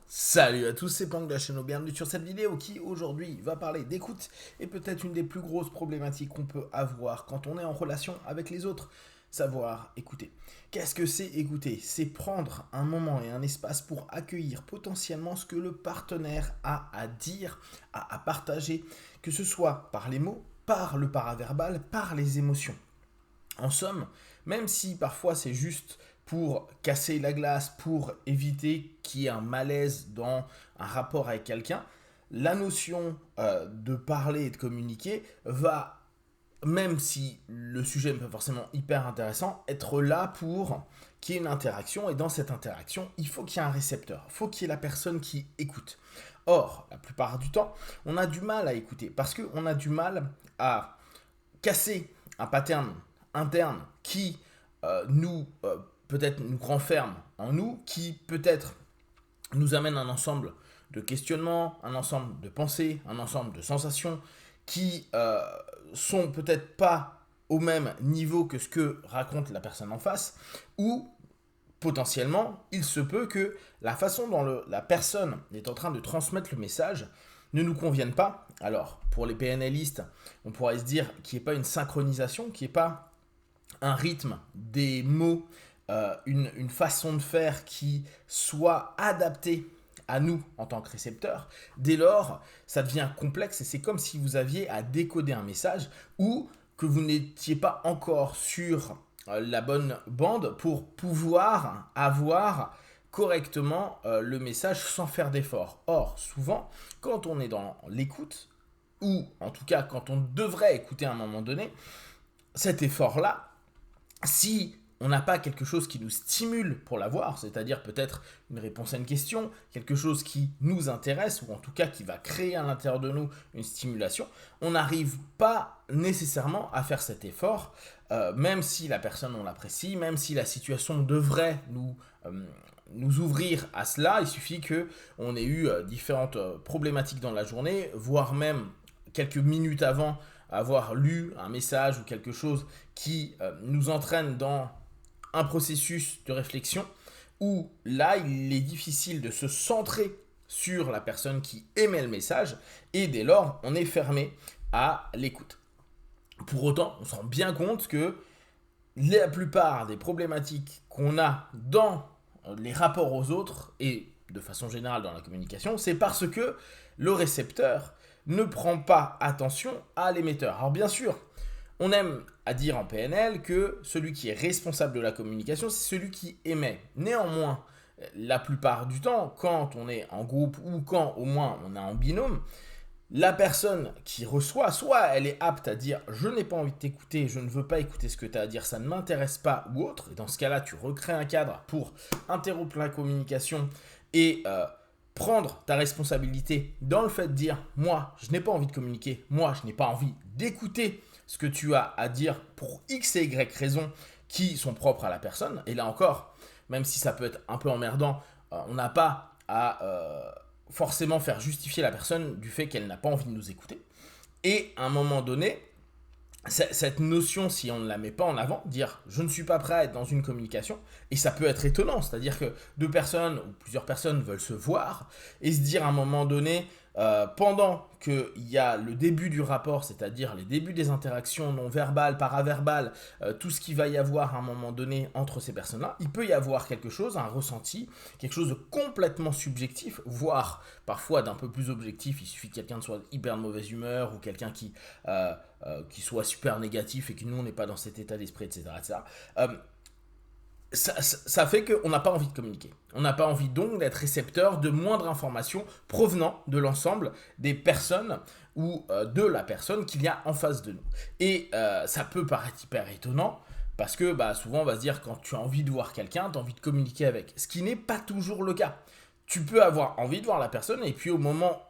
Salut à tous, c'est Pang de la chaîne, bienvenue sur cette vidéo qui aujourd'hui va parler d'écoute et peut-être une des plus grosses problématiques qu'on peut avoir quand on est en relation avec les autres, savoir écouter. Qu'est-ce que c'est écouter? C'est prendre un moment et un espace pour accueillir potentiellement ce que le partenaire a à dire, à partager, que ce soit par les mots, par le paraverbal, par les émotions. En somme, même si parfois c'est juste pour casser la glace, pour éviter qu'il y ait un malaise dans un rapport avec quelqu'un, la notion de parler et de communiquer va, même si le sujet n'est pas forcément hyper intéressant, être là pour qu'il y ait une interaction. Et dans cette interaction, il faut qu'il y ait un récepteur, il faut qu'il y ait la personne qui écoute. Or, la plupart du temps, on a du mal à écouter parce qu'on a du mal à casser un pattern interne qui peut-être nous renferme en nous, qui peut-être nous amène un ensemble de questionnements, un ensemble de pensées, un ensemble de sensations qui sont peut-être pas au même niveau que ce que raconte la personne en face, ou potentiellement, il se peut que la façon dont la personne est en train de transmettre le message ne nous convienne pas. Alors, pour les PNListes, on pourrait se dire qu'il n'y ait pas une synchronisation, qu'il n'y ait pas un rythme des mots, une façon de faire qui soit adaptée à nous en tant que récepteurs. Dès lors, ça devient complexe et c'est comme si vous aviez à décoder un message ou que vous n'étiez pas encore sur la bonne bande pour pouvoir avoir correctement le message sans faire d'effort. Or, souvent, quand on est dans l'écoute, ou en tout cas quand on devrait écouter à un moment donné, cet effort-là, si on n'a pas quelque chose qui nous stimule pour l'avoir, c'est-à-dire peut-être une réponse à une question, quelque chose qui nous intéresse, ou en tout cas qui va créer à l'intérieur de nous une stimulation, on n'arrive pas nécessairement à faire cet effort, même si la personne on l'apprécie, même si la situation devrait nous ouvrir à cela, il suffit qu'on ait eu différentes problématiques dans la journée, voire même quelques minutes avant avoir lu un message ou quelque chose qui nous entraîne dans un processus de réflexion où là, il est difficile de se centrer sur la personne qui émet le message et dès lors, on est fermé à l'écoute. Pour autant, on se rend bien compte que la plupart des problématiques qu'on a dans les rapports aux autres et de façon générale dans la communication, c'est parce que le récepteur ne prend pas attention à l'émetteur. Alors bien sûr, on aime à dire en PNL que celui qui est responsable de la communication, c'est celui qui émet. Néanmoins, la plupart du temps, quand on est en groupe ou quand au moins on est en binôme, la personne qui reçoit, soit elle est apte à dire je n'ai pas envie de t'écouter, je ne veux pas écouter ce que tu as à dire, ça ne m'intéresse pas ou autre. Et dans ce cas-là, tu recrées un cadre pour interrompre la communication et prendre ta responsabilité dans le fait de dire moi, je n'ai pas envie de communiquer, moi, je n'ai pas envie d'écouter ce que tu as à dire pour X et Y raisons qui sont propres à la personne. Et là encore, même si ça peut être un peu emmerdant, on n'a pas à forcément faire justifier la personne du fait qu'elle n'a pas envie de nous écouter. Et à un moment donné, cette notion, si on ne la met pas en avant, dire je ne suis pas prêt à être dans une communication, et ça peut être étonnant, c'est-à-dire que deux personnes ou plusieurs personnes veulent se voir et se dire à un moment donné, pendant qu'il y a le début du rapport, c'est-à-dire les débuts des interactions non verbales, paraverbales, tout ce qu'il va y avoir à un moment donné entre ces personnes-là, il peut y avoir quelque chose, un ressenti, quelque chose de complètement subjectif, voire parfois d'un peu plus objectif. Il suffit que quelqu'un soit hyper de mauvaise humeur ou quelqu'un qui soit super négatif et que nous on n'est pas dans cet état d'esprit, etc. etc. Ça fait qu'on n'a pas envie de communiquer. On n'a pas envie donc d'être récepteur de moindres informations provenant de l'ensemble des personnes ou de la personne qu'il y a en face de nous. Et ça peut paraître hyper étonnant parce que souvent on va se dire quand tu as envie de voir quelqu'un, tu as envie de communiquer avec. Ce qui n'est pas toujours le cas. Tu peux avoir envie de voir la personne et puis au moment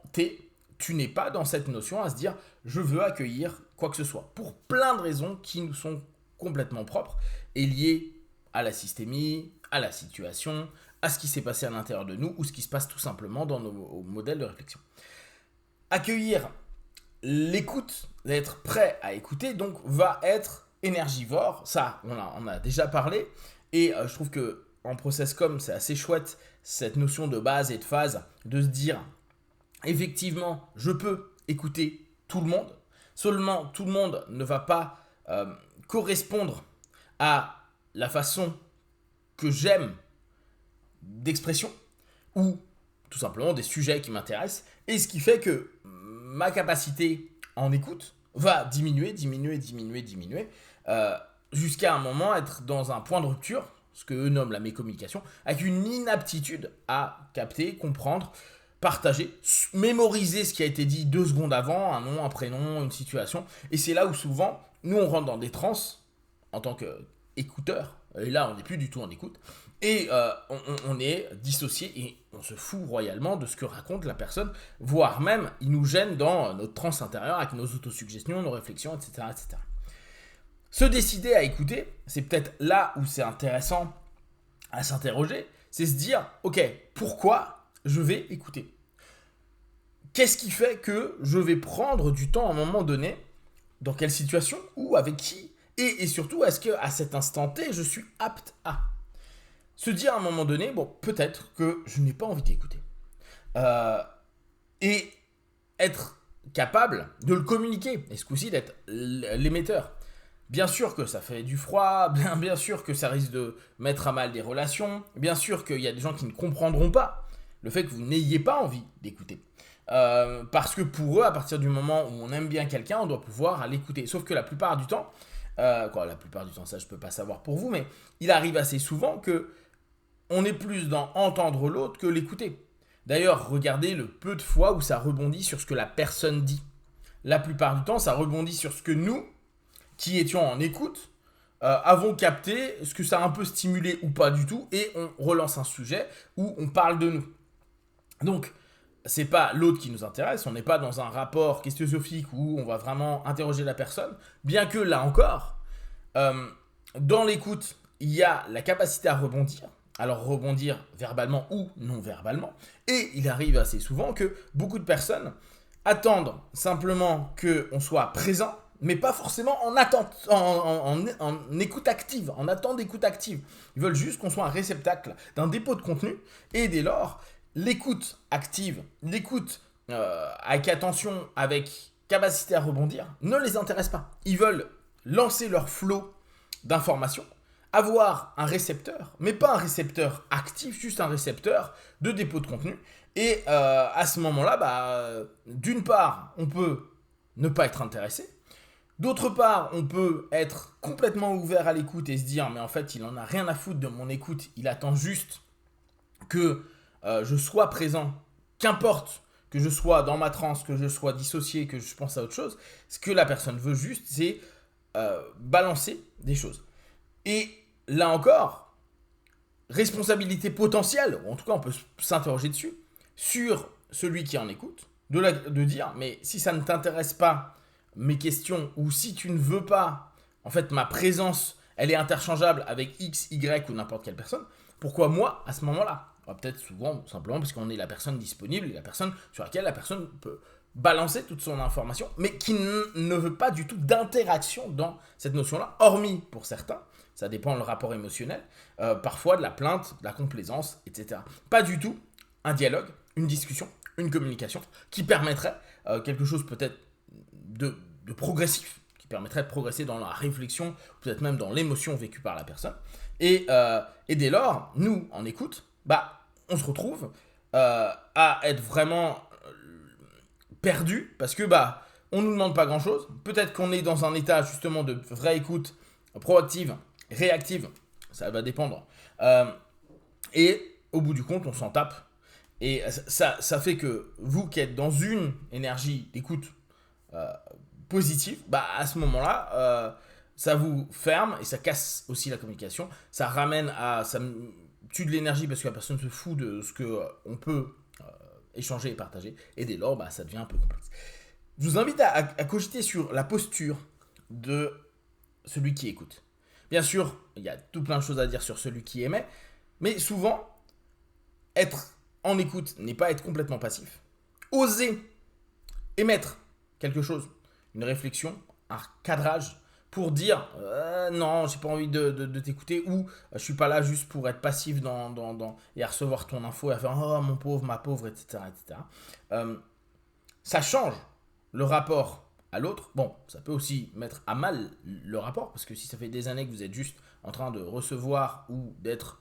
tu n'es pas dans cette notion à se dire je veux accueillir quoi que ce soit. Pour plein de raisons qui nous sont complètement propres et liées à la systémie, à la situation, à ce qui s'est passé à l'intérieur de nous ou ce qui se passe tout simplement dans nos modèles de réflexion. Accueillir l'écoute, d'être prêt à écouter, donc va être énergivore. Ça, on a déjà parlé et je trouve que en process com, c'est assez chouette cette notion de base et de phase, de se dire, effectivement, je peux écouter tout le monde, seulement tout le monde ne va pas correspondre à la façon que j'aime d'expression ou tout simplement des sujets qui m'intéressent, et ce qui fait que ma capacité en écoute va diminuer, jusqu'à un moment être dans un point de rupture, ce que eux nomment la mécommunication, avec une inaptitude à capter, comprendre, partager, mémoriser ce qui a été dit 2 secondes avant, un nom, un prénom, une situation, et c'est là où souvent, nous on rentre dans des transes, en tant qu'écouteur, et là on n'est plus du tout en écoute, et on est dissocié et on se fout royalement de ce que raconte la personne, voire même il nous gêne dans notre transe intérieure avec nos autosuggestions, nos réflexions, etc. etc. Se décider à écouter, c'est peut-être là où c'est intéressant à s'interroger, c'est se dire, ok, pourquoi je vais écouter ? Qu'est-ce qui fait que je vais prendre du temps à un moment donné ? Dans quelle situation ? Ou avec qui ? Et surtout, est-ce qu'à cet instant T, je suis apte à se dire à un moment donné, bon, peut-être que je n'ai pas envie d'écouter. Et être capable de le communiquer, et ce coup-ci d'être l'émetteur. Bien sûr que ça fait du froid, bien sûr que ça risque de mettre à mal des relations, bien sûr qu'il y a des gens qui ne comprendront pas le fait que vous n'ayez pas envie d'écouter. Parce que pour eux, à partir du moment où on aime bien quelqu'un, on doit pouvoir l'écouter. Sauf que la plupart du temps, ça je peux pas savoir pour vous, mais il arrive assez souvent que on est plus dans entendre l'autre que l'écouter. D'ailleurs, regardez le peu de fois où ça rebondit sur ce que la personne dit. La plupart du temps, ça rebondit sur ce que nous, qui étions en écoute, avons capté, ce que ça a un peu stimulé ou pas du tout, et on relance un sujet où on parle de nous. Donc, c'est pas l'autre qui nous intéresse, on n'est pas dans un rapport questionnosophique où on va vraiment interroger la personne, bien que là encore, dans l'écoute, il y a la capacité à rebondir, alors rebondir verbalement ou non verbalement, et il arrive assez souvent que beaucoup de personnes attendent simplement qu'on soit présent, mais pas forcément en attente, en écoute active, en attente d'écoute active. Ils veulent juste qu'on soit un réceptacle d'un dépôt de contenu, et dès lors, l'écoute active, l'écoute avec attention, avec capacité à rebondir, ne les intéresse pas. Ils veulent lancer leur flot d'informations, avoir un récepteur, mais pas un récepteur actif, juste un récepteur de dépôt de contenu. Et à ce moment-là, d'une part, on peut ne pas être intéressé. D'autre part, on peut être complètement ouvert à l'écoute et se dire, mais en fait, il en a rien à foutre de mon écoute, il attend juste que je sois présent, qu'importe que je sois dans ma transe, que je sois dissocié, que je pense à autre chose. Ce que la personne veut juste, c'est balancer des choses. Et là encore, responsabilité potentielle, ou en tout cas on peut s'interroger dessus, sur celui qui en écoute, de dire, mais si ça ne t'intéresse pas, mes questions, ou si tu ne veux pas, en fait ma présence, elle est interchangeable avec X, Y ou n'importe quelle personne, pourquoi moi, à ce moment-là ? Peut-être souvent, simplement parce qu'on est la personne disponible, la personne sur laquelle la personne peut balancer toute son information, mais qui ne veut pas du tout d'interaction dans cette notion-là, hormis pour certains, ça dépend le rapport émotionnel, parfois de la plainte, de la complaisance, etc. Pas du tout un dialogue, une discussion, une communication qui permettrait quelque chose peut-être de progressif, qui permettrait de progresser dans la réflexion, peut-être même dans l'émotion vécue par la personne. Et dès lors, nous, en écoute, on se retrouve à être vraiment perdu parce que on nous demande pas grand-chose. Peut-être qu'on est dans un état justement de vraie écoute proactive, réactive, ça va dépendre. Et au bout du compte, on s'en tape. Et ça fait que vous qui êtes dans une énergie d'écoute positive, à ce moment-là, ça vous ferme et ça casse aussi la communication. Ça ramène à... ça tue de l'énergie parce que la personne se fout de ce qu'on peut échanger et partager. Et dès lors, ça devient un peu complexe. Je vous invite à cogiter sur la posture de celui qui écoute. Bien sûr, il y a tout plein de choses à dire sur celui qui émet, mais souvent, être en écoute n'est pas être complètement passif. Oser émettre quelque chose, une réflexion, un cadrage, pour dire non, j'ai pas envie de t'écouter, ou je suis pas là juste pour être passif et à recevoir ton info et à faire oh mon pauvre, ma pauvre, etc. etc. Ça change le rapport à l'autre. Bon, ça peut aussi mettre à mal le rapport, parce que si ça fait des années que vous êtes juste en train de recevoir ou d'être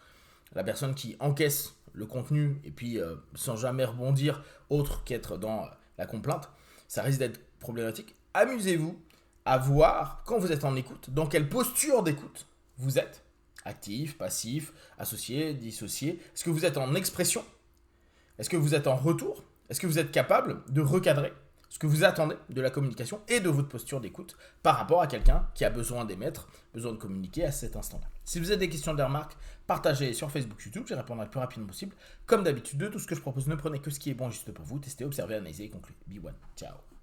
la personne qui encaisse le contenu et puis sans jamais rebondir autre qu'être dans la complainte, ça risque d'être problématique. Amusez-vous à voir, quand vous êtes en écoute, dans quelle posture d'écoute vous êtes. Actif, passif, associé, dissocié. Est-ce que vous êtes en expression? Est-ce que vous êtes en retour? Est-ce que vous êtes capable de recadrer ce que vous attendez de la communication et de votre posture d'écoute par rapport à quelqu'un qui a besoin d'émettre, besoin de communiquer à cet instant-là? Si vous avez des questions, des remarques, partagez sur Facebook, YouTube, je répondrai le plus rapidement possible. Comme d'habitude, de tout ce que je propose, ne prenez que ce qui est bon juste pour vous. Testez, observez, analysez et concluez. Be one. Ciao.